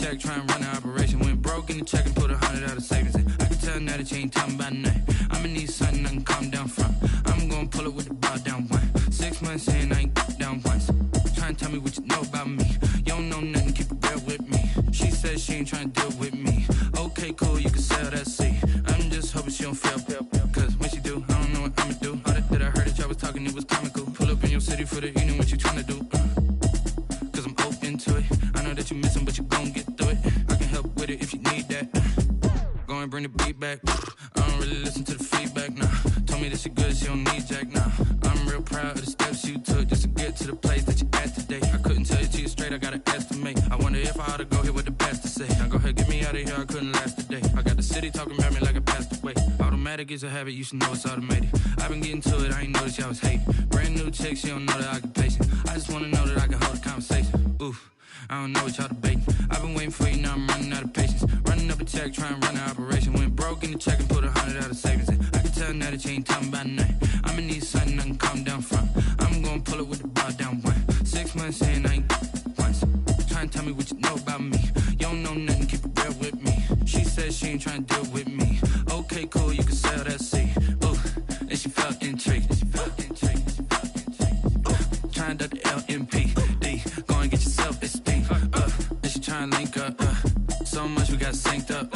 check, try and run the operation. Went broke in the check and put 100 out of savings in. I can tell now that you ain't talking about nothing. I'ma need something I can calm down from. I'm gonna pull it with the bar down one. 6 months in, I ain't down once. Try and tell me what you know about me. You don't know nothing, keep it real with me. She says she ain't trying to deal with me. Okay, cool, you can sell that seat. I'm just hoping she don't fail. Cause when she do, I don't know what I'ma do. All that I heard that y'all was talking, it was comical. Pull up in your city for the evening, what you tryna do? Cause I'm open to it. I know that you missing, but you gon' get through it. I can help with it if you need that. Go and bring the beat back. I don't really listen to the feedback, nah. Told me that she good, she don't need jack, nah. I'm real proud of the steps you took just to get to the place that you at today. I couldn't tell you to you straight, I gotta estimate. I wonder if I ought to go here with the best to say. Now go ahead, get me out of here, I couldn't last today. I got the city talking about me like I passed away. Automatic is a habit, you should know it's automated. I've been getting to it, I ain't noticed y'all was hating. Brand new chick, she don't know the occupation. I just wanna know that I can hold a conversation. Oof, I don't know what y'all debating. I've been waiting for you, now I'm running out of patience. Running up a check, try and run the operation. Went broke in the check and put 100 out of savings in. I can tell now that you ain't talking about nothing. I'ma need something I can calm down from. I'm gonna pull it with the bar down one. 6 months in, I ain't once. Try and tell me what you know about me. You don't know nothing, keep it real with me. She says she ain't trying to deal with me. Okay, cool, you can sell that seat. Ooh, and she felt intrigued. Try and duck the LMP. Go and get yourself esteem. And she try and link up. So much we got synced up.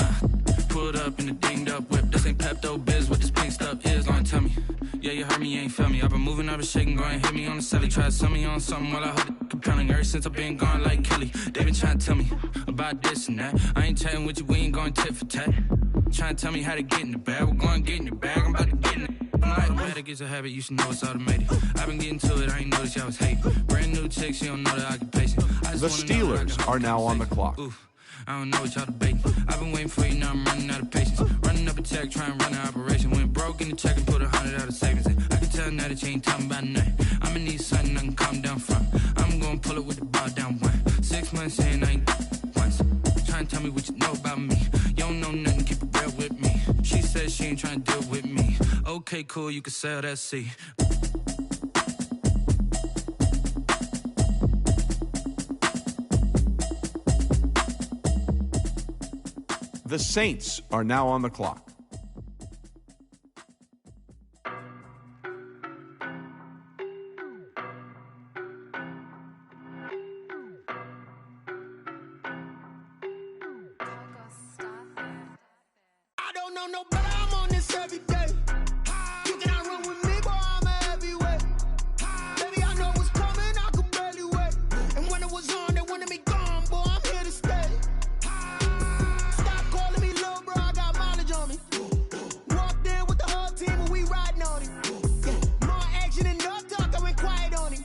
Pulled up in a dinged up whip. This ain't Pepto Biz, what this pink stuff is. Long tell me. Yeah, you heard me, you ain't feel me. I've been moving, I've been shaking, go and hit me on the celly. Try to sell me on something while I hold it compelling. Ever since I've been gone like Kelly, they been trying to tell me about this and that. I ain't chatting with you, we ain't going tit for tat. Trying to tell me how to get in the bag. We're going to get in the bag, I'm about to get in it. Automatic is a habit, you should know it's automated. I've been getting to it, I ain't noticed y'all was hating. Brand new chick, she don't know the occupation. The Steelers are now on the clock. Oof, I don't know what y'all debating. I've been waiting for you, now I'm running out of patience. Running up a check, try and run the operation. Went broke in the check and put 100 out of savings in. I can tell now that you ain't talking about nothing. I'ma need something I can calm down from. I'm gonna pull it with the bar down one. 6 months in, I ain't once. Try and tell me what you know about me. You don't know nothing, keep it real with me. She says she ain't trying to deal with me. Okay, cool, you can sell that seat. The Saints are now on the clock. I don't know no better, I'm on this every day. You cannot run with me, boy, I'm a heavyweight. Baby, I know what's coming, I could barely wait. And when it was on, they wanted me gone, boy, I'm here to stay. Stop calling me little bro, I got mileage on me. Walked in with the whole team and we riding on it. Yeah. More action and no talk, I went quiet on him.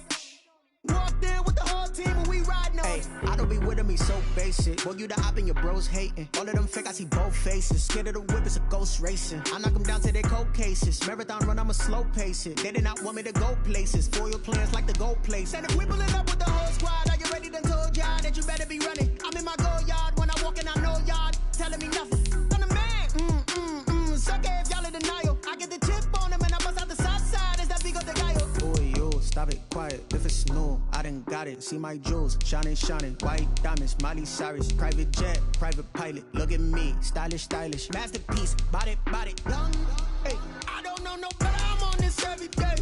Walked in with the whole team and we riding on it. I don't be with him, he's so basic. Boy, you the op and your bros hating. All of them fake, I see both faces. Scared of the whip, it's a ghost racing. I knock them down to their cold cases. Marathon run, I'ma slow pace it. They did not want me to go places. Foil plans like the gold place. And if we pulling up with the whole squad, are you ready? Done told y'all that you better be running. I'm in my go yard when I walk in, I know y'all telling me nothing. I'm the man. Suck it if y'all in denial. I get the chip on them and I bust out the south side. Is that big of the guy? Boy, yo, stop it, quiet. If it's new, I done got it. See my jewels, shining, shining. White diamonds, Miley Cyrus. Private jet, private pilot. Look at me, stylish, stylish. Masterpiece, body, young. Hey, I don't know no better, I'm on this every day.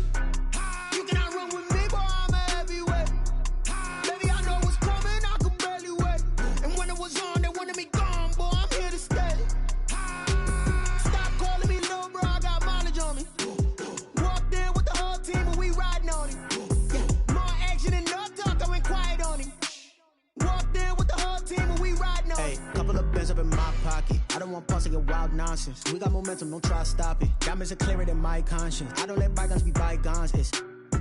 You cannot run with me, boy, I'm a heavyweight. Baby, I know what's coming, I could barely wait. And when it was on, they wanted me gone, boy, I'm here to stay. Stop calling me little bro, I got mileage on me. Walked in with the whole team and we riding on it. Yeah. More action and no talk, I went quiet on him. Walked in with the whole team and we riding on it. Hey, couple of bands up in my pocket. I don't want pause to get wild nonsense. We got momentum, don't try to stop it. Diamonds are clearer than my conscience. I don't let bygones be bygones. It's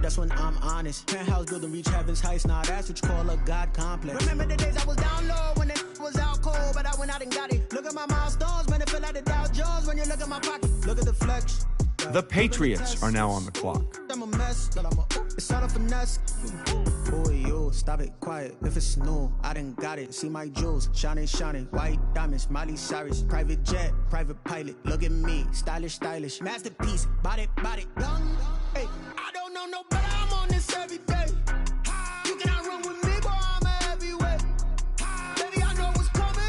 that's when I'm honest. Penthouse building reach heaven's heights. Now that's what you call a God complex. Remember the days I was down low when it was out cold, but I went out and got it. Look at my milestones, man, it feel like the Dow Jones when you look at my pocket. Look at the flex. The Patriots are now on the clock. I'm a mess, but I'm a it's all a finesse. Boy, yo, stop it, quiet. If it's new, I done got it. See my jewels, shining, shining. White diamonds, Miley Cyrus. Private jet, private pilot. Look at me, stylish, stylish. Masterpiece, body, young. Hey, I don't know no better, I'm on this every day. You cannot run with me, boy, I'm a heavyweight. Baby, I know what's coming.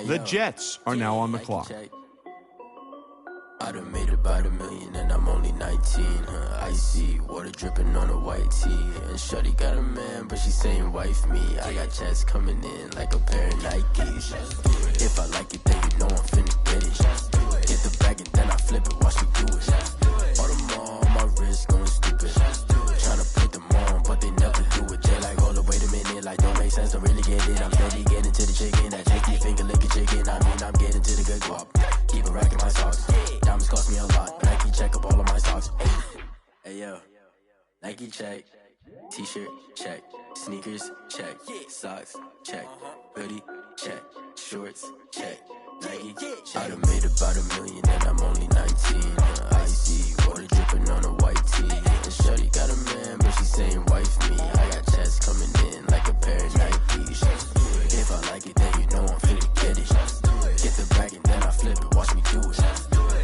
The Jets are now on the clock. I done made about $1 million and I'm only 19. Icy water dripping on a white tee. And shorty got a man, but she saying wife me. I got checks coming in like a pair of Nikes. If I like it, then you know I'm finna get it. Get the bag and then I flip it, watch me do it. All them on my wrist going stupid. Tryna put them on, but they never do it. They like, hold up, wait a minute, like don't make sense, don't really get it. I'm steady getting to the chicken, that tricky finger licking chicken. I mean, I'm getting to the good guap. Keep a rack in my socks. Diamonds cost me a lot. Nike check up all of my socks. Hey yo, Nike check. T-shirt check. Sneakers check. Socks check. Hoodie check. Shorts check. Nike check. I done made about $1 million and I'm only 19. Icy water dripping on a white tee. And shorty got a man, but she saying wife me. I got checks coming in like a pair of Nikes. If I like it, then you know I'm finna get it. Get the bag and then I flip it, watch me do it.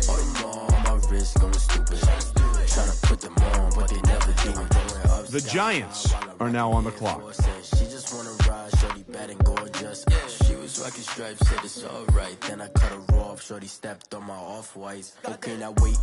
All them on my wrist going stupid. Tryna put them on, but they never do it. The Giants are now on the clock. She just wanna ride, shorty bad and gorgeous. She was rocking stripes, said it's alright. Then I cut her off, shorty stepped on my off-whites. Okay, now wait.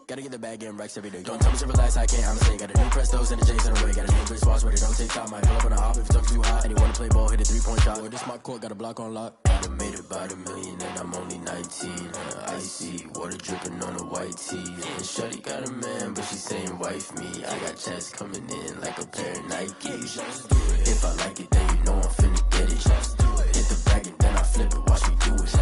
Gotta get the bag and racks every day. Don't tell me to relax, I can't, I'm saying. Got a new Prestos and a J's in the way. Got a new Chris Boss, but it don't take time. Might pull up on a hop if it's too hot. And you wanna play ball, hit a 3-point shot. Or this my court, got a block on lock. I done made about $1 million and I'm only 19. Icy water dripping on a white tee. And shorty got a man, but she saying wife me. I got checks coming in like a pair of Nikes. If I like it, then you know I'm finna get it. Hit the bag and then I flip it, watch me do it.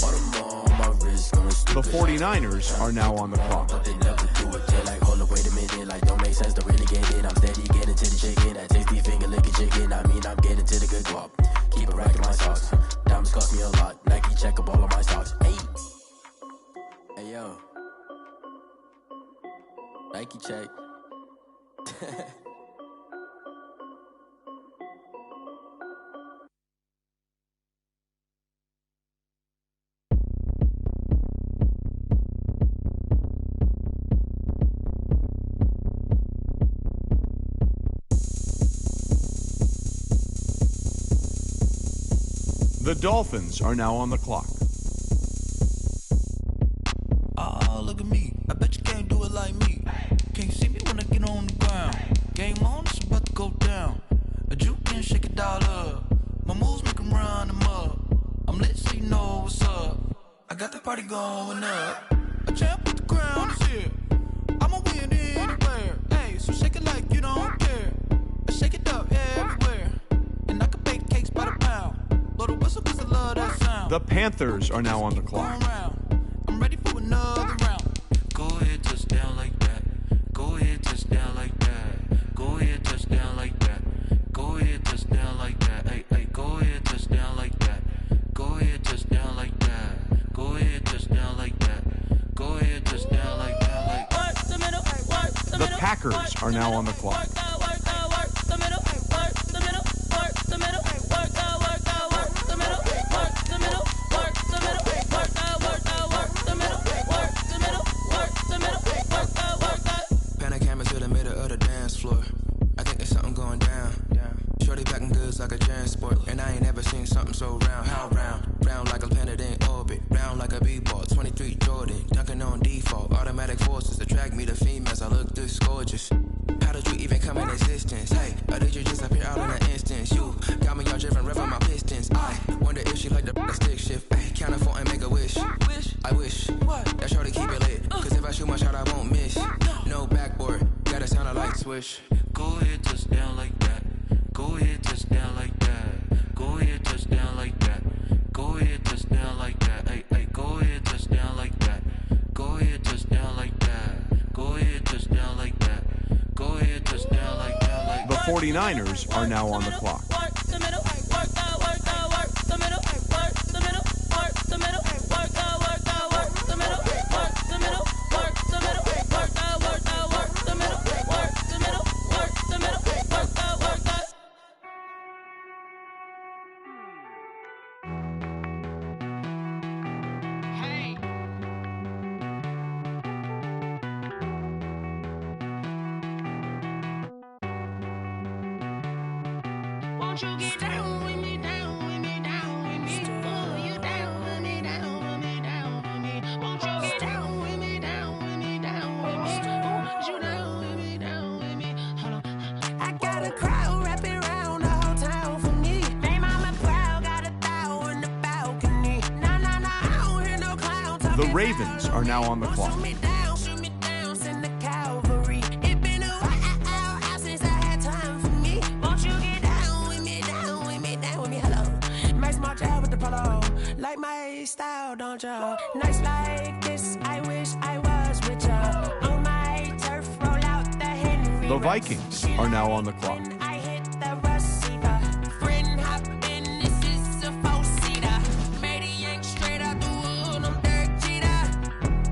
All them on my wrist going stupid. The 49ers are now on the clock. But they never do it. They like, hold up, wait a minute, like don't make sense, don't really get it. I'm steady getting to the chicken, that tasty finger licking chicken. I mean, I'm getting to the good guap. Keep a rack in my socks. Diamonds cost me a lot. Nike check up all of my socks. Hey yo, Nike check. The Dolphins are now on the clock. Oh, look at me. I bet you can't do it like me. Can't see me when I get on the ground. Game on, it's about to go down. A juke can shake it all up. My moves make them run them up. I'm lit so you know what's up. I got the party going up. A champ with the crown is here. I'ma win anywhere. Hey, so shake it like you don't care. I shake it up everywhere. And I can bake cakes by the pound. Blow the whistle 'cause I love that sound. The Panthers are now on the clock. I'm ready for another round. Go ahead, touch down like that. Go ahead, touch down like that. Go ahead, touch down like that. Go ahead, touch down like that. Hey, go ahead, touch down like that. Go ahead, touch down like that. Go ahead, touch down like that. Go ahead, touch down like that. The Packers are now on the clock. Like a transport, and I ain't never seen something so round. How round? Round like a planet in orbit. Round like a b-ball. 23 Jordan, dunking on default. Automatic forces attract me to females. I look this gorgeous. How did you even come in existence? Hey, or did you just appear out in an instance? You got me all driven, revving my pistons. I wonder if she like the stick shift. Hey, count it 4 and make a wish. I wish that shorty keep it lit. 'Cause if I shoot my shot, I won't miss. No backboard, gotta sound a light switch. Go ahead, touch down like that. Go ahead, touch down like that. Go ahead, touch down like that. Go ahead, touch down like that. Hey, go ahead, touch down like that. Go ahead, touch down like that. Go ahead, touch down like that. Go ahead, touch down like that. The 49ers are now on the clock. Won't you get down with me, down with me, down with me? Pull you down. The Ravens are now on the clock. Like my style, don't you? Nights like this, I wish I was with you. On my turf, roll out the Henry. The Vikings are now on the clock. I hit the receiver. Friend hop in, this is a four-seater. Made a yank straight out the wood, I'm Derek Jeter.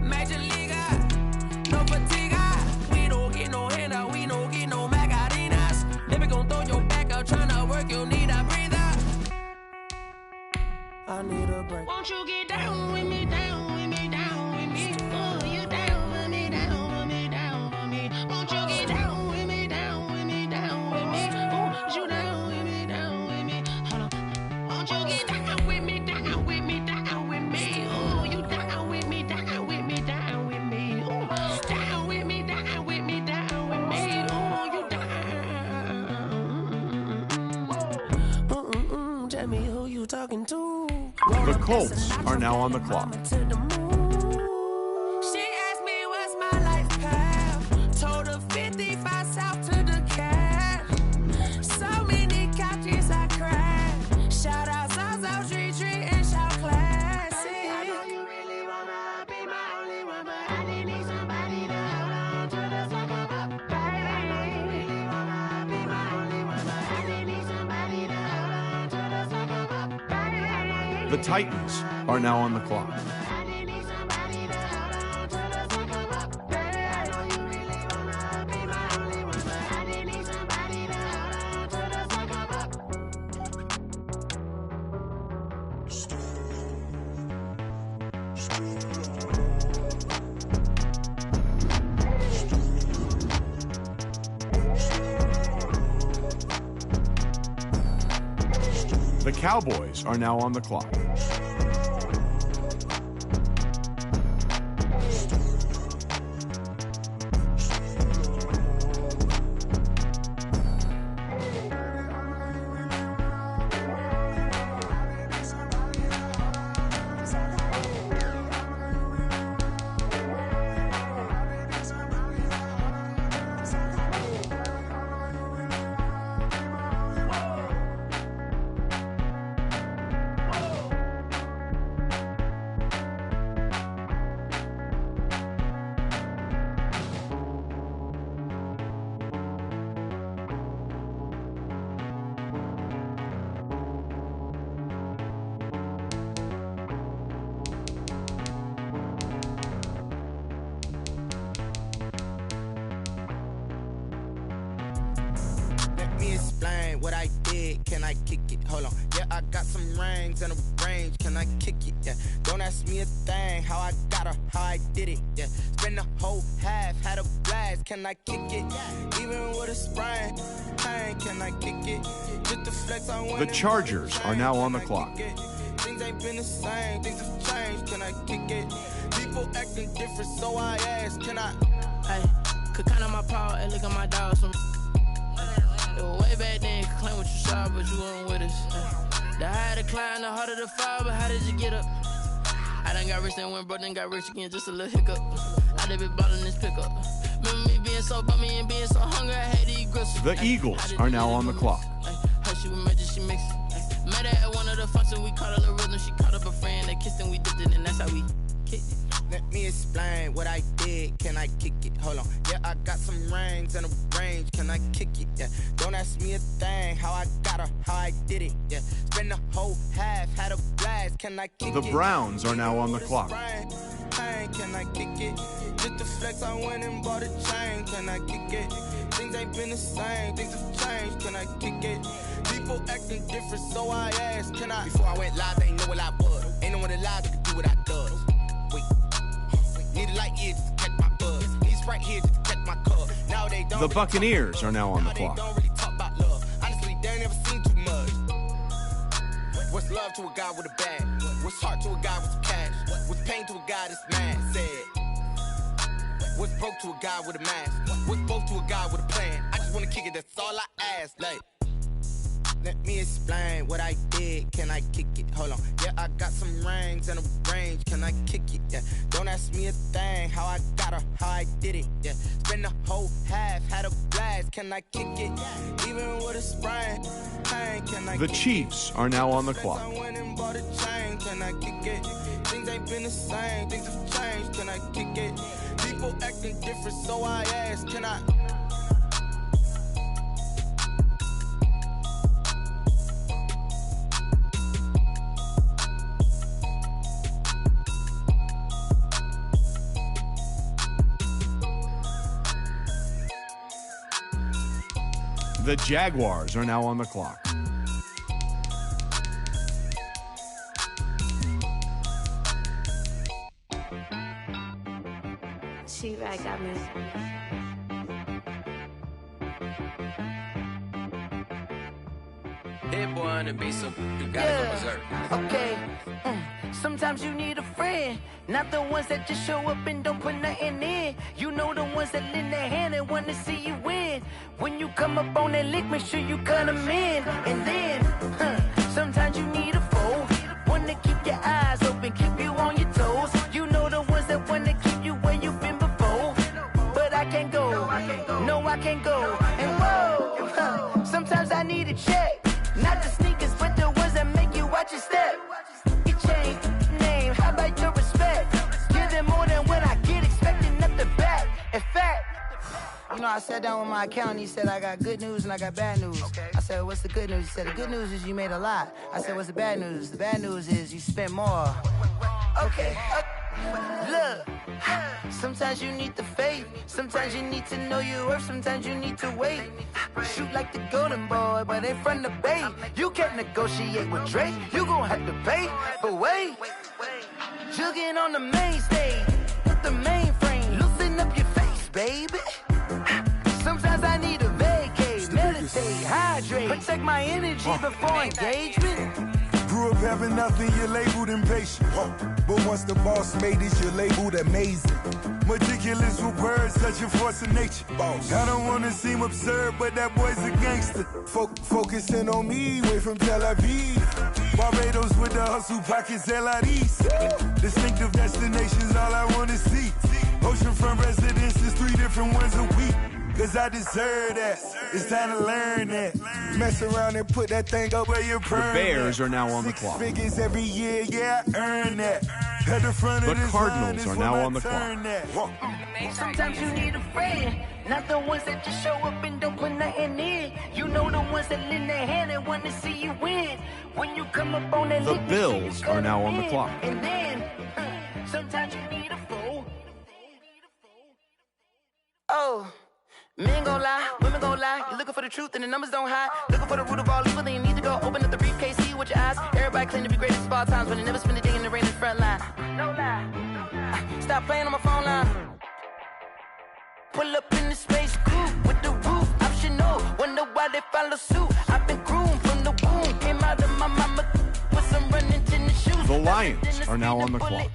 Major leaguer, no fatigue. We don't get no handout, we don't get no Magarinas. Never gon' throw your back out, tryna work, you need a breather. I need a break. Won't you get down with me, down with me, down with me? Oh, you down with me, down with me, down with me. Won't you get down with me, down with me, down with me? Oh, you down with me, down with me. Hold on. Won't you get down with me, down with me, down with me? Oh, you down with me, down with me, down with me. Oh, down with me, down with me, down with me. Oh, you down. Tell me who you talking to. The Colts are now on the clock. She asked me what's my life path. Told her 55 south to the cat. So many couches I crashed. Shout out South Street and shout classic. I know you really wanna be my only one, but I didn't need somebody to hold on to the fuck up, baby. I know you really wanna be my only one, but I didn't need somebody to hold on to the fuck up, baby. The Titans are now on the clock. The Cowboys are now on the clock. What I did, can I kick it? Hold on, yeah, I got some rings and a range, can I kick it? Yeah, don't ask me a thing, how I got her, how I did it. Yeah, spend the whole half, had a blast, can I kick it? Even with a sprain, pain, can I kick it? Just the flex I want. The Chargers are now on the clock. Things ain't been the same, things have changed, can I kick it? People acting different, so I ask, can I? Hey, could count on my power and look at my dogs from. Way back then, you could claim what you saw, but you weren't with us. The higher the climb, the harder the fall, but how did you get up? I done got rich, then went broke, then got rich again, just a little hiccup. I done been ballin' this pickup. Remember me being so bummy and being so hungry, I had to eat grits. The Eagles are now on the clock. How she was magic, she mixed it. Met her at one of the functions, we caught a little rhythm, she caught up a friend, they kissed and we dipped it, and that's how we kicked it. Let me explain what I did, can I kick it? Hold on, yeah, I got some rings and a range, can I kick it? Yeah, don't ask me a thing, how I got her, how I did it. Yeah, spend the whole half, had a blast, can I kick it? The Browns are now on the clock. Can I kick it? Just the flex, I went and bought a chain, can I kick it? Things ain't been the same, things have changed, can I kick it? People acting different, so I asked, can I? Before I went live, they ain't know what I was. Ain't no one alive that could do what I does. Wait, need a light here just to catch my buzz. Need Sprite here just to catch my cup. Now they don't. The Buccaneers are now on the clock. They don't really talk about love. Honestly, they ain't never seen too much. What's love to a guy with a bag? What's heart to a guy with some cash? What's pain to a guy that's mad? Said. What's broke to a guy with a mask? What's both to a guy with a plan? I just wanna kick it, that's all I ask. Like, Let me explain what I did. Can I kick it? Hold on. Yeah, I got some rings and a range. Can I kick it? Yeah. Don't ask me a thing. How I got her, how I did it. Yeah. Spend the whole half, had a blast. Can I kick it? Even with a sprain. The Chiefs are now on the clock. I went and bought a chain. Can I kick it? Things ain't been the same. Things have changed. Can I kick it? People acting different, so I ask. Can I? The Jaguars are now on the clock. She-Rag got me. Hit boy on the beat, so you gotta go berserk. Okay. Sometimes you need a friend, not the ones that just show up and don't put nothing in. You know the ones that lend their hand and want to see you win. When you come up on that lick, make sure you cut them in. And then, sometimes you need a foe, one to keep your eyes open, keep you on your toes. You know the ones that want to keep you where you've been before. But I can't go, no I can't go. And whoa, sometimes I need a check, not the sneakers, but the ones that make you watch your step. Change name, how about your respect? Give them more than what I get, expecting nothing back. In fact, you know, I sat down with my accountant, he said, I got good news and I got bad news. Okay. I said, what's the good news? He said, the good news is you made a lot. I said, what's the bad news? The bad news is you spent more. Okay. Look, sometimes you need the faith, sometimes you need to know your worth, sometimes you need to wait. Shoot like the golden boy, but ain't from the bay. You can't negotiate with Drake, you gon' have to pay. But wait, jugging on the main stage with the mainframe, loosen up your face, baby. Sometimes I need a vacate, meditate, hydrate, protect my energy before engagement. Grew up having nothing, you're labeled impatient. But once the boss made it, you're labeled amazing. Meticulous with words, such a force of nature. I don't wanna seem absurd, but that boy's a gangster. Focusing on me, way from Tel Aviv. Barbados with the hustle pockets, LIDs. Distinctive destinations, all I wanna see. Oceanfront residences, 3 different ones a week. Cause I deserve that. It's time to learn that. Mess around and put that thing up where you're The Bears are now on the clock. 6 figures every year, yeah, I earn that. At the front The of this Cardinals line are is now when on the I turn clock. that. Sometimes you need a friend, not the ones that just show up and don't put nothing in. You know the ones that lend their hand and want to see you win. When you come up on that The lick, Bills are now on the clock. And then, sometimes you need a fool. Oh. Men gon' lie, women gon' lie. You're looking for the truth and the numbers don't hide. Looking for the root of all evil, then you need to go open up the briefcase, see with your eyes. Everybody claim to be greatest of all times, but they never spend a day in the rain in the front line. No lie. Stop playing on my phone line. Pull up in the space coupe with the roof optional. Wonder why they follow suit. I've been groomed from the womb. Came out of my mama with some running tennis shoes. The Lions are now on the clock.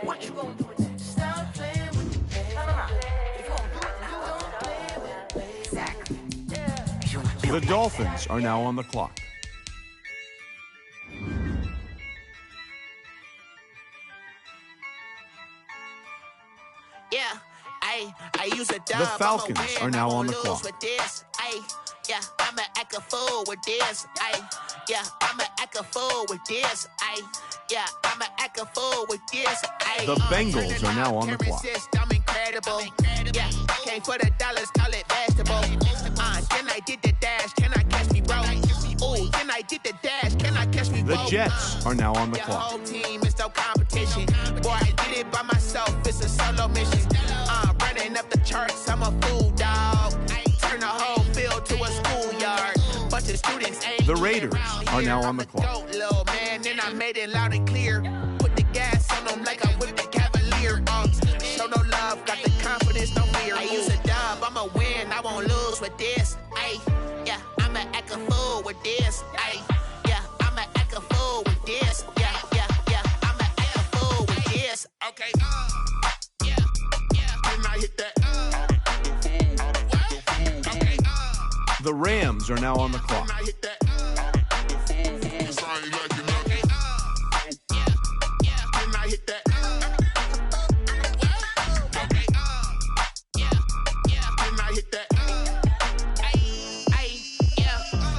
What you gonna do? The Dolphins are now on the clock. Yeah, I use a dub. The Falcons are now on the clock. Yeah, I'ma act a fool with this. Yeah, I'ma act a fool with this. Yeah, I'ma act a fool with this. The Bengals are now on the clock. I'm incredible. Yeah, came for the dollars, call it vegetable. Then I did the dash, can I catch me, bro? Ooh, then I did the dash, can I catch me, bro? The Jets are now on the Your clock. whole team is no competition. Boy, I did it by myself, it's a solo mission. Running up the charts, I'm a fool, dog. Turn the whole field to a schoolyard. Bunch of students ain't The Raiders are now on the clock. Goat, little man, then I made it loud and clear. Put the gas on them like I'm with the Cavalier. Show no love, got the confidence, no fear. I use a dub, I'ma win, I won't lose with this. Yeah, I'ma act a fool with this. Yeah, I'ma act a fool with this. Yeah, I'ma act a fool with this. Okay, yeah, then I hit that. Okay, The Rams are now on the clock.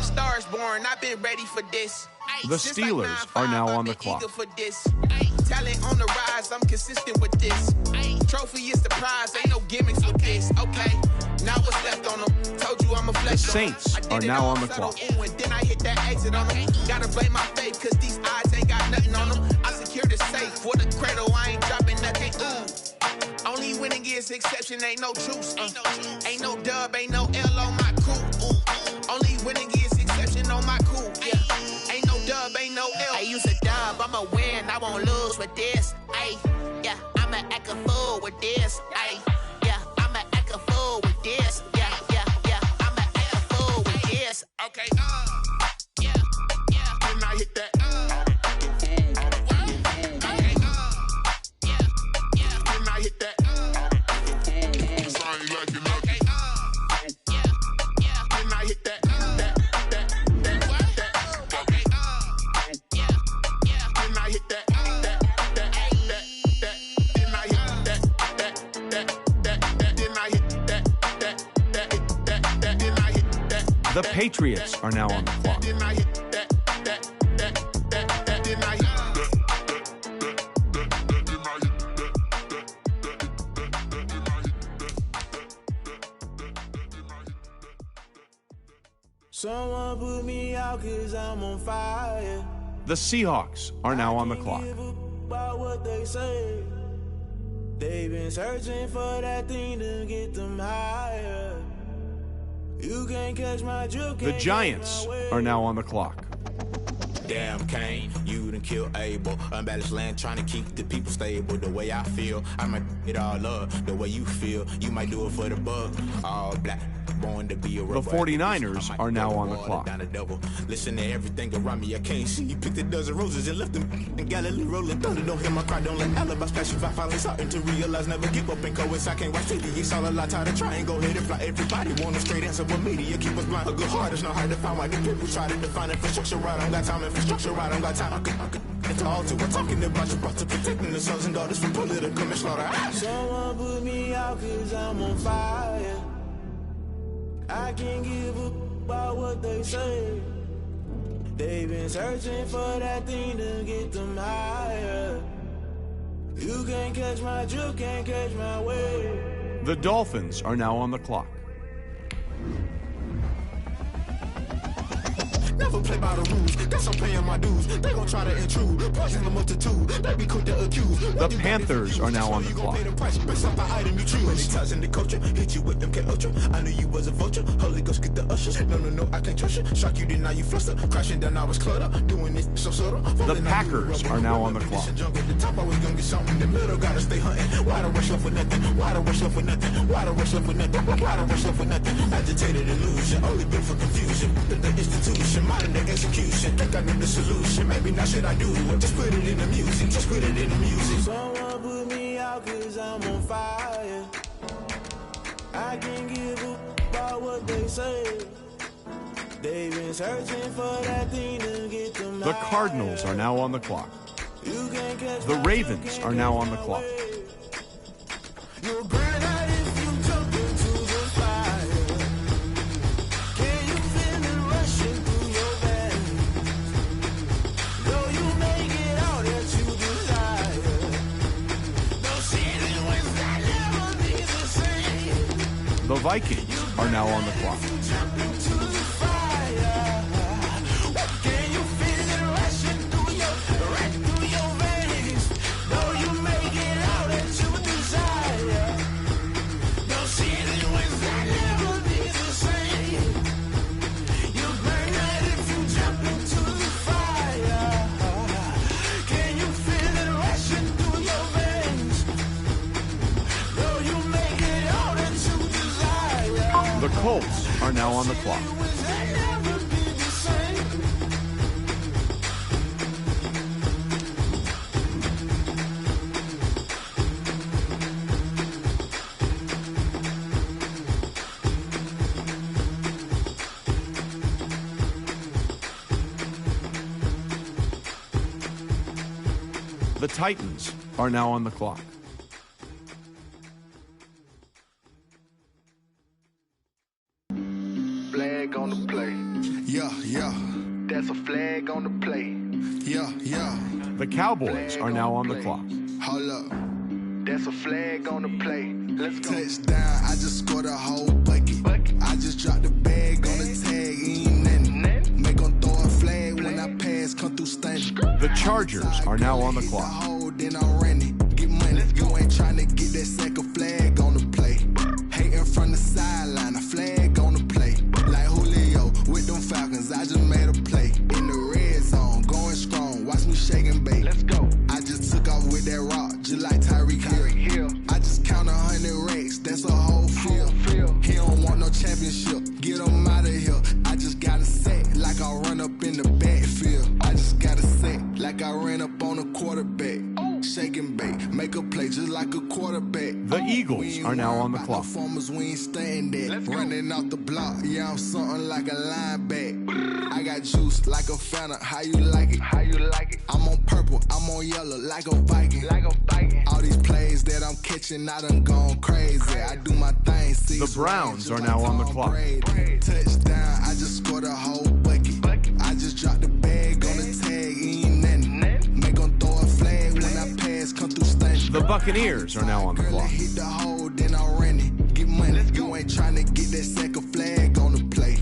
Stars born, I've been ready for this. The Steelers are now on the clock. Talent on the rise, I'm consistent with this. Trophy is the prize, ain't no gimmicks with this. Okay, now what's left on them? Told you I'm a flex. The Saints are now on the clock. And then I hit that exit on them. Gotta blame my faith, cause these odds ain't got nothing on them. I secure the safe for the cradle, I ain't dropping nothing. Only winning is exception, ain't no truce. Ain't no dub, ain't no L on my crew. Only winning is exception on my crew. Yeah, ain't no dub, ain't no L. I use a dub, I'ma win, I won't lose with this. Ay, yeah, I'ma act a fool with this. Ay, yeah, I'ma act a fool with this. Yeah, yeah, yeah, I'ma act a fool with this. Okay, yeah, yeah, then I hit that. The Patriots are now on the clock. Someone put me out 'cause I'm on fire. The Seahawks are now on the clock. About what they say. They've been searching for that thing to get them higher. You can't catch my drip. The Giants are now on the clock. Damn, Kane, you done killed Abel. Unbalanced land, trying to keep the people stable. The way I feel, I might it all up. The way you feel, you might do it for the buck. All black, born to be a The 49ers are now on the clock. Listen to everything around me, I can't see. You picked a dozen roses and left them in Galilee rolling thunder. Don't hear my cry, don't let alibis pass you by. Finally starting to realize, never give up and coincide. I can't watch TV, it's all a lot. Tired of trying, go ahead and fly. Everybody want a straight answer, but media keep us blind. A good heart is not hard to find. Why the people try to define infrastructure right? I don't got time, infrastructure right, I don't got time. I could it's all to we're talking about you, brought to protecting the sons and daughters from political manslaughter. Someone put me out 'cause I'm on fire. I can't give up about what they say. They've been searching for that thing to get them higher. You can't catch my drift, can't catch my wave. The Dolphins are now on the clock. Never play by the rules, guess I'm paying my dues. They gon' try to intrude, poison the multitude. They be quick to accuse. The Panthers are now on the clock. Based off the item you choose. Many times in the culture, hit you with MK Ultra. I knew you was a vulture. Holy Ghost get the ushers. No, I can't trust you. Shock you, then now you fluster. Crashing down, I was cluttered. Doing this so subtle. The Packers are now on the clock. Jump at the top, always gonna get something in the middle. Gotta stay hunting. Why the rush left with nothing? Why the rush left with nothing? Why the rush left with nothing? Why the rush left with nothing? Agitated illusion, only built for confusion. The institution, modern day execution. Think I know the solution. Maybe now should I do it? Just put it in the music. Just put it in the music. Someone put me out 'cause I'm on fire. I can't give up about what they say. They've been searching for that thing to get them The Cardinals are now on the clock. The Ravens are now on the clock. You'll burn out if you jump into the fire. Can you feel it rushing through your veins? Though you make it out that you desire. No ceiling without never be the same. The Vikings are now on the clock. Jump into the fire. Can you feel it rushing through your veins? Though you make it out that you desire. No ceiling without never be the same. You burn out if you jump into the fire. Can you feel it rushing through your veins? Though you make it out that you desire. The Colts are now on the clock. The Titans are now on the clock. Flag on the play. Yeah, yeah. That's a flag on the play. Yeah, yeah. The Cowboys are now on the clock. Hold up. That's a flag on the play. Let's go. Touchdown, I just scored a whole bucket. I just dropped the bag on the tag, ain't nothing. Make them throw a flag when I pass, come through stunning. The Chargers are now on the clock. Then I'm running, get money. You ain't trying to get that second flag on the play. Hating from the sideline, a flag on the play. Like Julio with them Falcons, I just made a play. In the red zone, going strong, watch me shake and bake. Let's go. I just took off with that rock, just like Tyreek Hill. I just count 100 racks, that's a whole field. He don't want no championship, get him out of here. I just got a set, like I run up in the backfield. I just got a set, like I ran up on a quarterback. Shake and bake, make a play just like a quarterback. The Eagles are now on the clock. Performers, we ain't staying there. Running off the block, yeah, I'm something like a linebacker. I got juice like a Fanta, how you like it? How you like it? I'm on purple, I'm on yellow, like a Viking. Like a Viking. All these plays that I'm catching, I done gone crazy. I do my thing, The Browns are now on the clock. Touchdown, I just scored a whole bucket. I just dropped the bag on the tag, ain't nothing. Make them throw a flag when I pass, come through stunning. The Buccaneers are now on the clock. Hit the hole, then I'm running. Get money, you ain't trying to get that second flag on the play.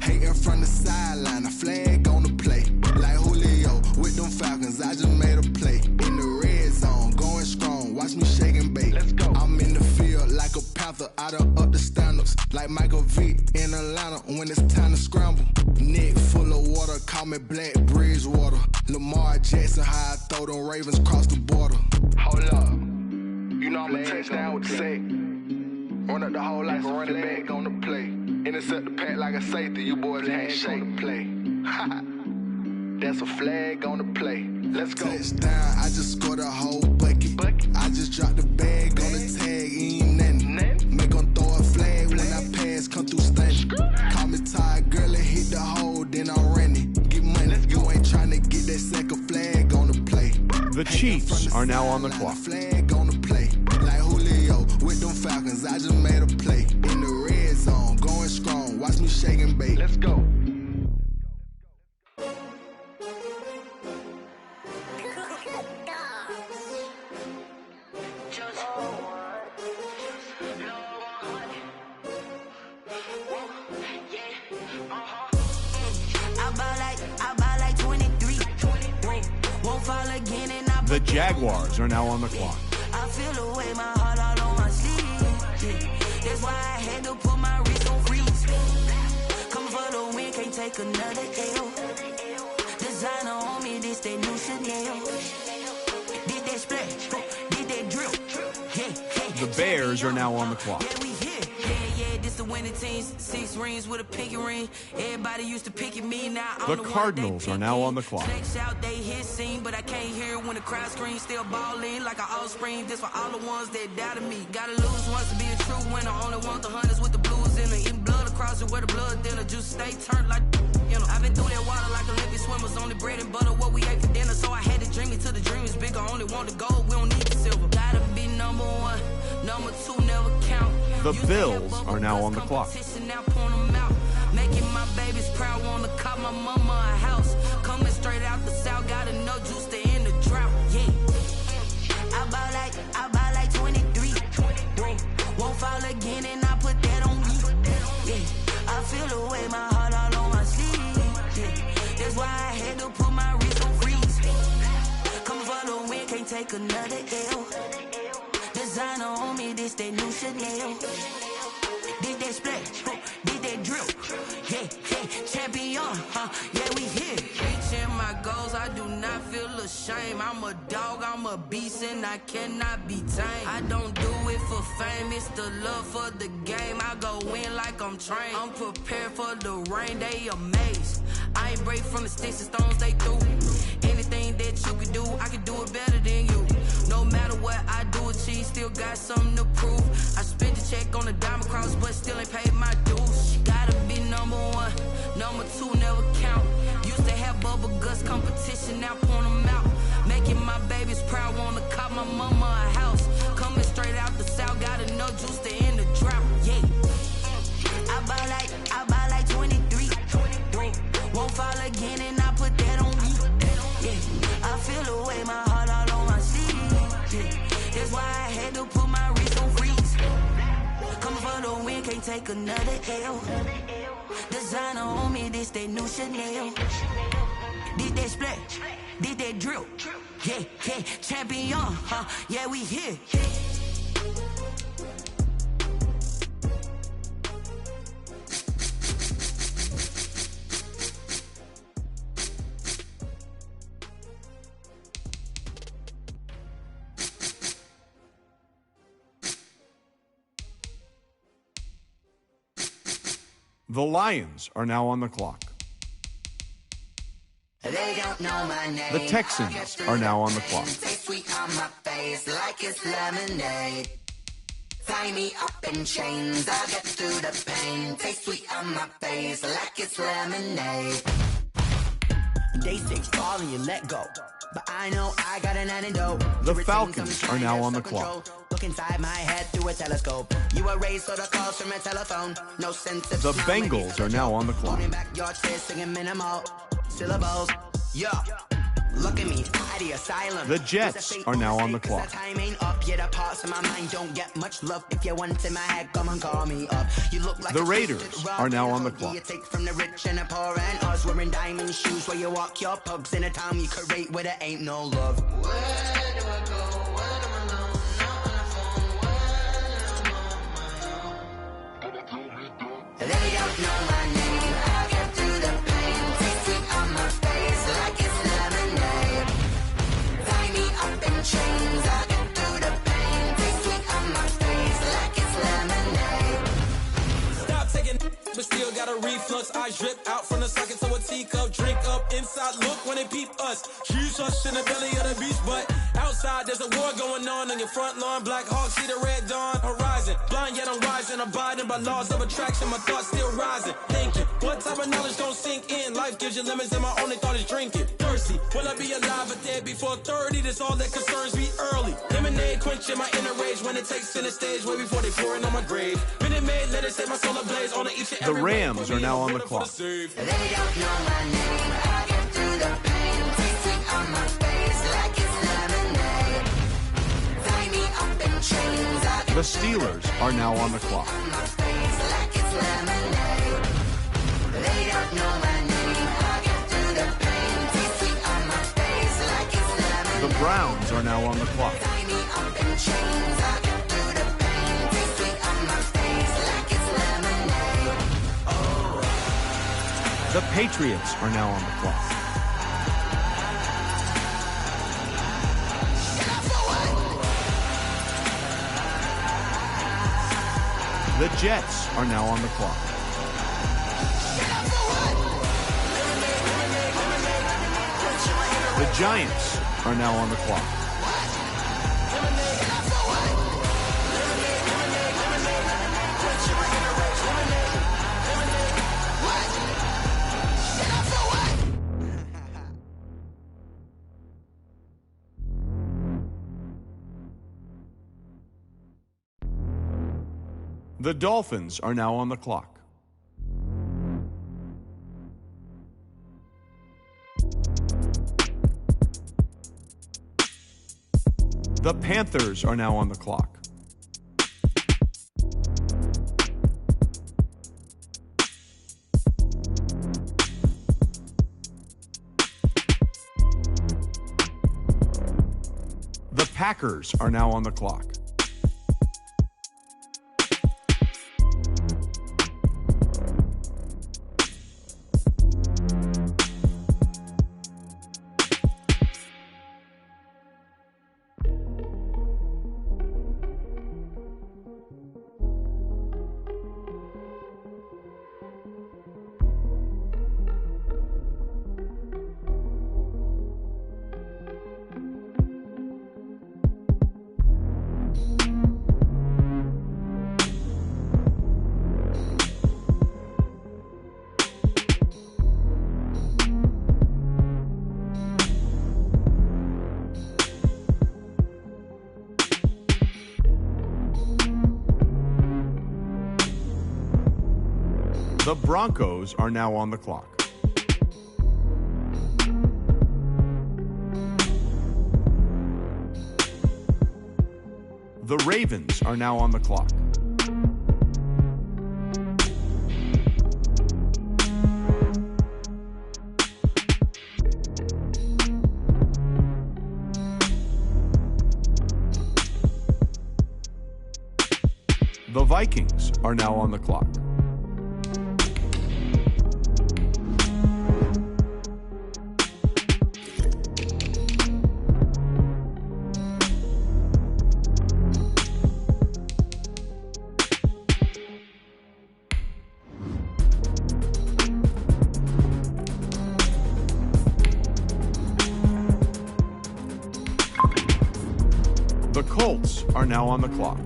Hating from the sideline, a flag on the play. Like Julio with them Falcons, I just made a play. In the red zone, going strong, watch me shake and bake. Let's go. I'm in the field like a Panther, I done up the standards. Like Michael Vick in Atlanta when it's time to scramble. Neck full of water, call me Black Bridgewater. Lamar Jackson, how I throw them Ravens cross the border. Hold up. You know I'm a touchdown with the sack. Run up the whole like a running back on the play. Intercept the pack like a safety. You boys can't shake the play. That's a flag on the play. Let's go. Touchdown, I just scored a whole bucket. I just dropped the bag on the tag, ain't nothing. Make them throw a flag when I pass, come through stunning. Call me tired, girl, and hit the hole, then I'm running. Get money, you ain't trying to get that second flag on the play. The Chiefs are now on the clock. Flag on the play. Like Julio with them Falcons, I just made a play. In the red zone, going strong, watch me shake and bake. Let's go. The Jaguars are now on the clock. I feel the way my heart all on my sleeve. That's why I had to put my wrist on freeze. Coming for the win, can't take another L. Designer on me, this that new Chanel. Did that splash, did that drill. The Bears are now on the clock. This the winning team, 6 rings with a pinky ring. Everybody used to pick at me, now I'm The Cardinals are now on the clock. Out, they hit scene, but I can't hear when the crowd screams. Still balling like an offspring. This for all the ones that doubted me. Gotta lose once to be a true winner. Only want the hunters with the blues in it. Eating blood across it where the blood thinner. Juice stay turned like, you know. I've been through that water like Olympic swimmers. Only bread and butter, what we ate for dinner. So I had to dream it till the dream is bigger. Only want the gold, we don't need the silver. Gotta be number 1, number 2 never count. The Bills are now on the clock. Making my babies proud, wanna cop my mama a house. Coming straight out the south, gotta know juice to end the drought. Yeah, I buy like 23. Won't fall again, and I put that on me. Yeah, I feel the way my heart all on my sleeve. Yeah, that's why I had to put my wrist on freeze. Coming for the win, can't take another L. Designer on me, this that new Chanel. Did that splash, did that drill. Yeah, champion, yeah, we here. Reaching my goals, I do not feel ashamed. I'm a dog, I'm a beast, and I cannot be tamed. I don't do it for fame, it's the love for the game. I go in like I'm trained. I'm prepared for the rain, they amazed. I ain't break from the sticks and stones they threw. Anything that you can do, I can do it better than you. No matter what I do, achieve, still got something to prove. I spent the check on the diamond cross, but still ain't paid my dues. Gotta be number 1, number 2 never count. Used to have bubble guts competition, now point them out. Making get my babies proud, wanna cop my mama a house. Coming straight out the south, got enough juice to end the drought. Yeah. I buy like 23. Won't fall again, and I put that on me. Yeah. I feel the way, my heart all on my sleeve. Yeah. That's why I had to put my wrist on freeze. Coming for the win, can't take another L. Designer on me, this that new Chanel. Did that splash, did that drill. Yeah, yeah, champion, huh? Yeah, we here. The Lions are now on the clock. They don't know my name. The Texans are now on the clock. Taste sweet on my face like it's lemonade. Tie me up in chains, I'll get through the pain. Taste sweet on my face like it's lemonade. They say fall and you let go, but I know I got an antidote. The Falcons are now on the clock. Look inside my head through a telescope. You erase all the calls from a telephone. No sense of The sound, Bengals maybe are now on the clock. Holding back your tears, singing minimal syllables. Yeah. Look at me, out the asylum. The Jets are now on the clock. Time ain't up yet. The parts of my mind don't get much love. If you want in my head, come and call me up. You look like The a Raiders twisted rock are now and on the hoagie. clock. You take from the rich and the poor and us. Wearing diamond shoes where you walk your pugs in a town you create where there ain't no love. Where do I go? When I'm alone? Not on the phone. When I'm on my own. They don't know my name. I get through the pain. Taste sweet on my face like it's lemonade. Tie me up in chains. I get through the pain. Taste sweet on my face like it's lemonade. Stop taking but still got a reflux. I drip out from the socket to a teacup. Drink up inside, look when they peep us. Huge us in the belly of the beast, but outside there's a war going on your front lawn. Black Hawk, see the red dawn horizon. Blind yet I'm rising, abiding by laws of attraction. My thoughts still rising. Thinking, what type of knowledge gon' sink in? Life gives you lemons and my only thought is drinking. Thirsty, will I be alive or dead before 30? That's all that concerns me early. Lemonade quenching my inner rage when it takes center stage way before they pour it on my grave. Minute Maid, let it set my soul ablaze on each and The every Rams are now on the clock. They don't know my name. I get through the pain. Taste sweet on my face like it's lemonade. Tie me up in chains. I get The Steelers are now on the clock. on my face like it's lemonade. They don't know my name. I get through the pain. Taste sweet on my face like it's lemonade. The Browns are now on the clock. Tie me up in chains. I get through the pain. Taste sweet on my face like it's lemonade. The Patriots are now on the clock. The Jets are now on the clock. The Giants are now on the clock. The Dolphins are now on the clock. The Panthers are now on the clock. The Packers are now on the clock. The Broncos are now on the clock. The Ravens are now on the clock. The Vikings are now on the clock. The Colts are now on the clock.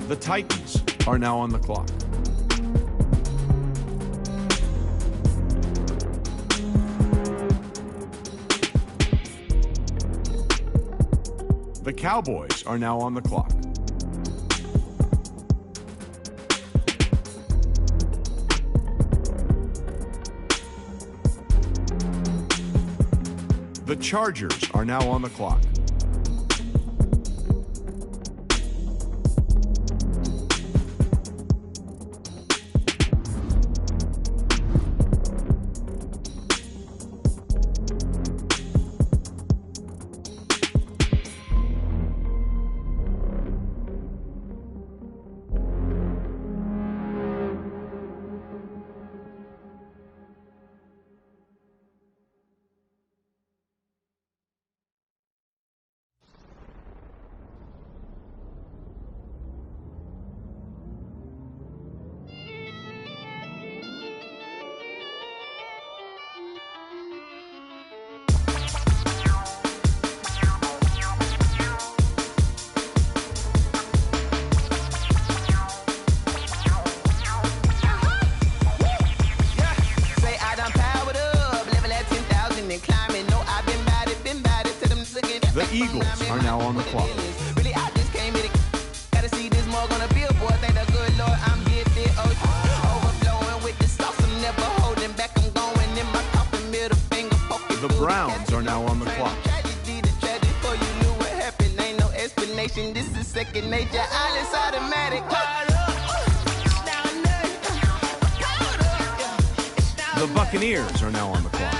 The Titans are now on the clock. The Cowboys are now on the clock. The Chargers are now on the clock. The Eagles are now on the clock. Really, I just came here to gotta see this more gonna be a boy. Thank the good Lord, I'm gifted. Overflowing with the sauce, I'm never holding back. I'm going in my coffin, middle finger poking. The Browns are now on the clock. Tragedy, the tragic, before you knew what happened. Ain't no explanation. This is second nature. All is automatic. The Buccaneers are now on the clock.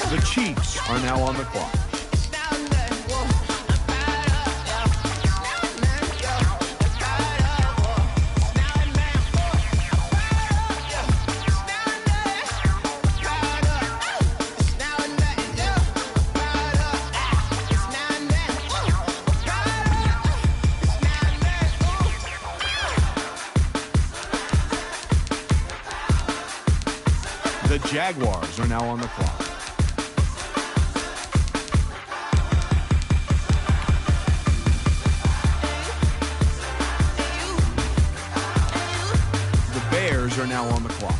The Chiefs are now on the clock. The Jaguars are now on the clock. The Bears are now on the clock.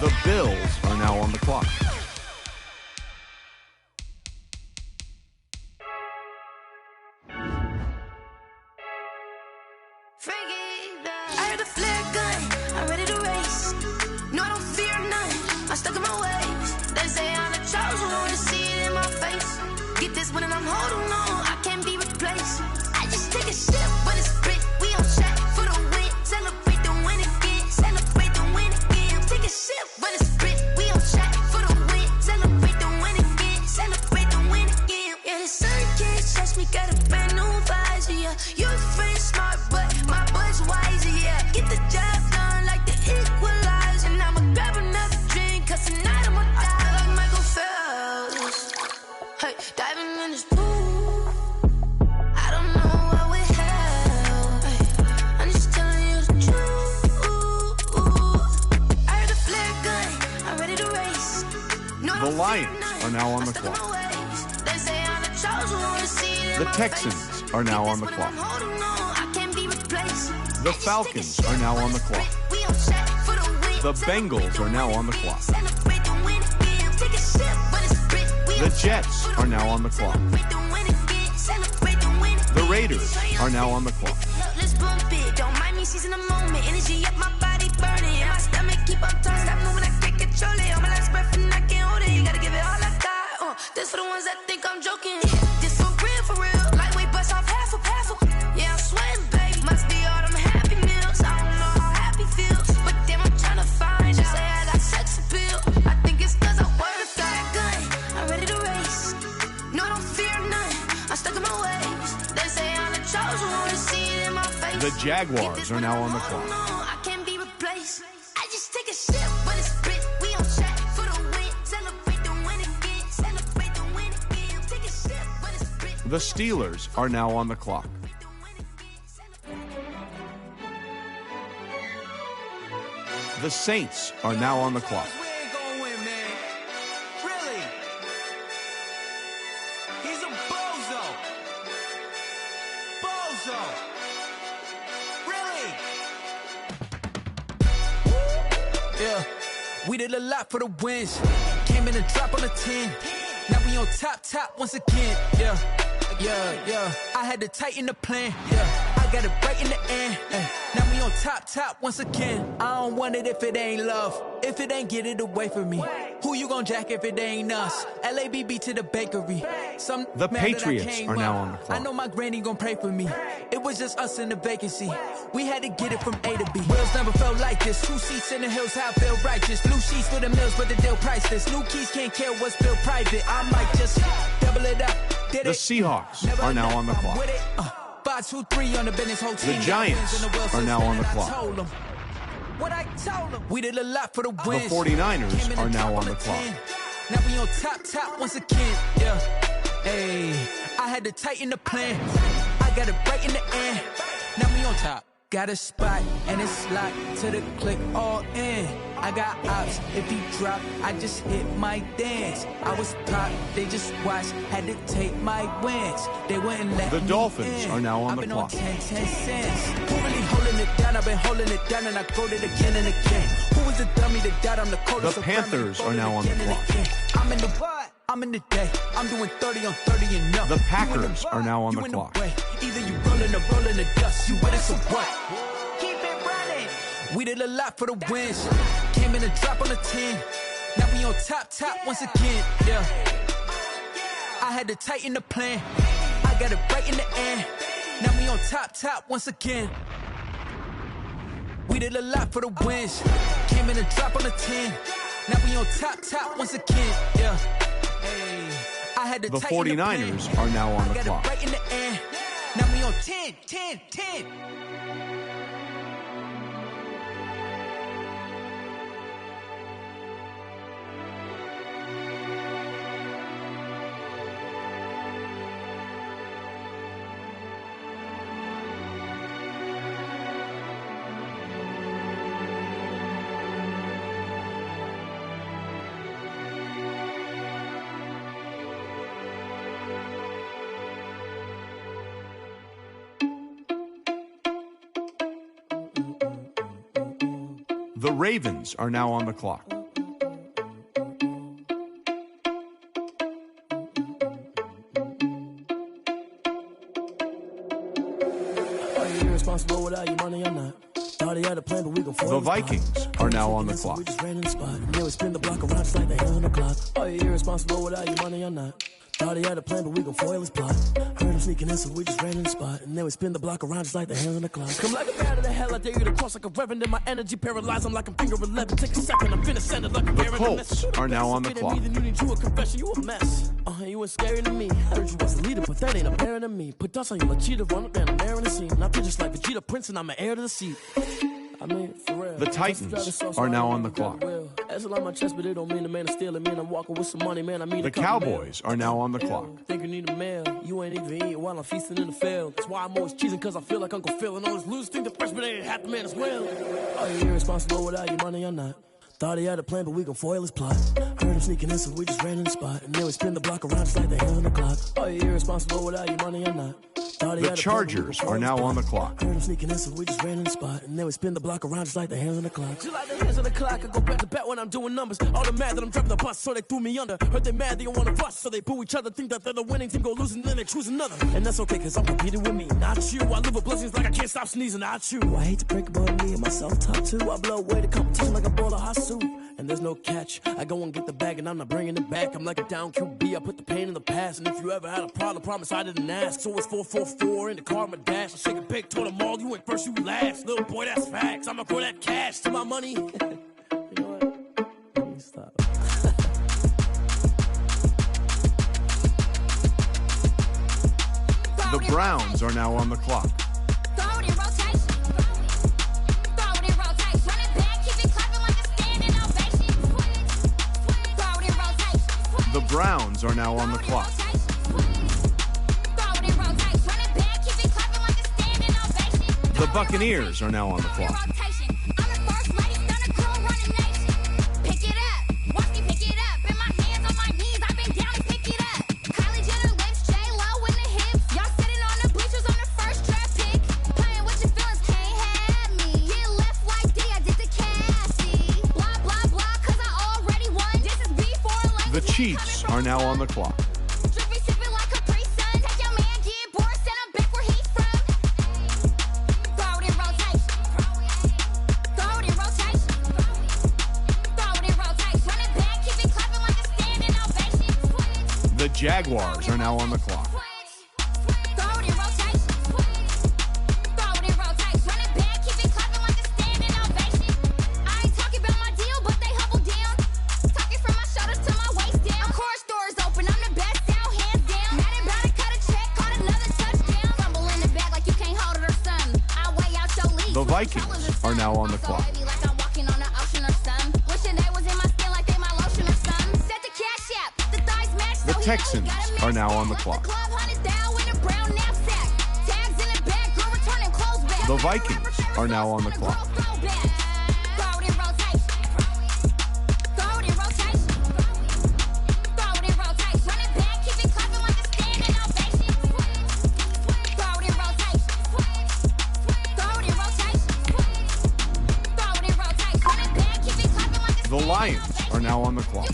The Bills are now on the clock. the flare gun, I'm ready to race. No, I don't fear none, I'm stuck in my ways. They say I'm the chosen one, to see it in my face. Get this one and I'm holding on, I can't be replaced. I just take a sip when it's split, we on track for the win. Celebrate the win again, celebrate the win again. Take a sip when it's split, we on track for the win. Celebrate the win again, celebrate the win again. Yeah, the sun can't touch me, got a brand new visor, yeah. Your friend smart, but my bud's wiser, yeah. Get the job done like the equalizer. And I'ma grab another drink, cause tonight I'ma die like Michael Phelps. Hey, diving in this pool, I don't know what we have. Hey, I'm just telling you the truth. I heard the flare gun, I'm ready to race. No, The Lions are now on the clock. they say I'm the chosen one, to see it in The my Texans are now on the clock. holding on, I can't be replaced. The Falcons are now on the clock. We on track for the win. The Bengals are now on the clock. Celebrate the win again. Take a sip when it's split. We The on track Jets for the are now win. on the clock. Celebrate the win again. Celebrate the win again. The Raiders are now on the clock. Look, let's bump it. Don't mind me seizing the moment. Energy up, my body burning. And my stomach keep on turning. Stop moving, I can't control it. On my last breath and I can't hold it. You gotta give it all I got. This for the ones that think I'm joking. This for real. Lightweight bust off half a. Yeah, I'm sweating, baby. Must be all them happy meals. I don't know how happy feels, but damn, I'm trying to find out. Say I got sex appeal. I think it's cause I wear the fire gun. I'm ready to race. No, I don't fear none. I'm stuck in my ways. They say I'm the chosen one, to see it in my face. The Jaguars are now on the clock. I can't be replaced. I just take a sip when it's split. We on track for the win. Celebrate the win again. Celebrate the win again. Take a sip when it's split. The Steelers are now on the clock. The Saints are now on the clock. We ain't gonna win, man. Really? He's a bozo. Bozo. Really? Yeah. We did a lot for the wins. Came in a drop on a 10. Now we on top once again. Yeah. I had to tighten the plan. Yeah. I got it right in the end. Now we on top once again. I don't want it if it ain't love. If it ain't, get it away from me. Who you gon' jack if it ain't us? LABB to the bakery. The Patriots are now on the clock. I know my granny gon' pray for me. It was just us in the vacancy. We had to get it from A to B. Wheels never felt like this. 2 seats in the hills, how I feel righteous. Blue sheets for the mills, but the deal priceless. New keys can't care what's built private. I might just double it up. The Seahawks are now on the clock. 5, 2, 3 on the business whole team. The Giants are now on the clock. What I told them. We did a lot for the wins. The 49ers are now on the clock. Now we on top once again. Yeah. Hey, I had to tighten the plan. I got it right in the end. Now we on top. Got a spot and it's locked to the click all in. I got ops, if he drop, I just hit my dance. I was pop, they just watched, had to take my wins. They wouldn't let The me Dolphins in. are now on the I've been clock. on 10 cents. Who really holding it down? I've been holding it down and I quote it again and again. Who was the dummy that died? I'm the coldest. The Panthers are now on the clock. I'm in the what? I'm in the day. I'm doing 30 on 30 and up. The Packers are now on You the in clock. way. Either you rolling or rolling the dust. You with us or what? Keep it running. We did a lot for the wins. Came in a drop on a 10. Now we on top once again. Yeah. I had to tighten the plan. I got it right in the end. Now we on top once again. We did a lot for the wins. Came in a drop on a 10. Now we on top once again. Yeah. Hey, I had to The tighten the plan. 49ers are now on the I got clock. it right in the end. Now we on 10. The Ravens are now on the clock. Are you irresponsible without your money or not? The Vikings are now on the clock. Spin the block around just like the hands on the clock. Are you irresponsible without your money or not? Thought he had a plan, but we gon' foil his plot. Heard him sneaking in, so we just ran in the spot. And then we spin the block around just like the hands on the clock. Come like a bat of the hell, I dare you to cross like a reverend. In my energy paralyzed, I'm like a finger 11. Take a second, I'm finna send it like a The Colts are now on the clock. You need you a confession, you a mess. You ain't scary to me. Heard you was a leader, but that ain't apparent to me. Put dust on you, cheetah, run up down the air in the scene. I feel just like Vegeta Prince, and I'm an heir to the seat. I mean, for real. The Titans are now on the clock. That's a lot on my chest, but it don't mean the man is stealing. Man, I'm walking with some money, man. I mean, the Cowboys are now on the clock. Think you need a meal. You ain't even eating while I'm feasting in the field. That's why I'm always cheesing, cause I feel like Uncle Phil. And all this losers think the freshman ain't half the man as well. Are you irresponsible without your money or not? Thought he had a plan, but we gon' foil his plot. Heard him sneaking in, so we just ran in the spot. And then we spin the block around just like the hands on the clock. Are you irresponsible without your money or not? The Chargers are now on the clock. Heard him sneaking in, so we just ran in the spot. And then we spin the block around just like the hands on the clock. Just like the hands on the clock, I go back to back when I'm doing numbers. All the mad that I'm driving the bus, so they threw me under. Heard they mad, they don't wanna bust, so they boo each other. Think that they're the winning team, go losing, then they choose another. And that's okay, cause I'm competing with me, not you. I live with blessings like I can't stop sneezing, not you. I hate to break about me and myself top too. I blow away the competition like a bowl of hot soup. And there's no catch. I go and get the bag and I'm not bringing it back. I'm like a down QB. I put the pain in the past. And if you ever had a problem, promise I didn't ask. So it's 444 in the car, my dash. I shake a big, told them all, you ain't first, you last. Little boy, that's facts. I'ma throw that cash to my money. You know what? Let me stop. The Browns are now on the clock. The Browns are now on the clock. The Buccaneers are now on the clock. The Chiefs are now on the clock. The Jaguars are now on the clock. The Vikings are now on the clock. The Texans are now on the clock. The Vikings are now on the clock. The Lions are now on the clock.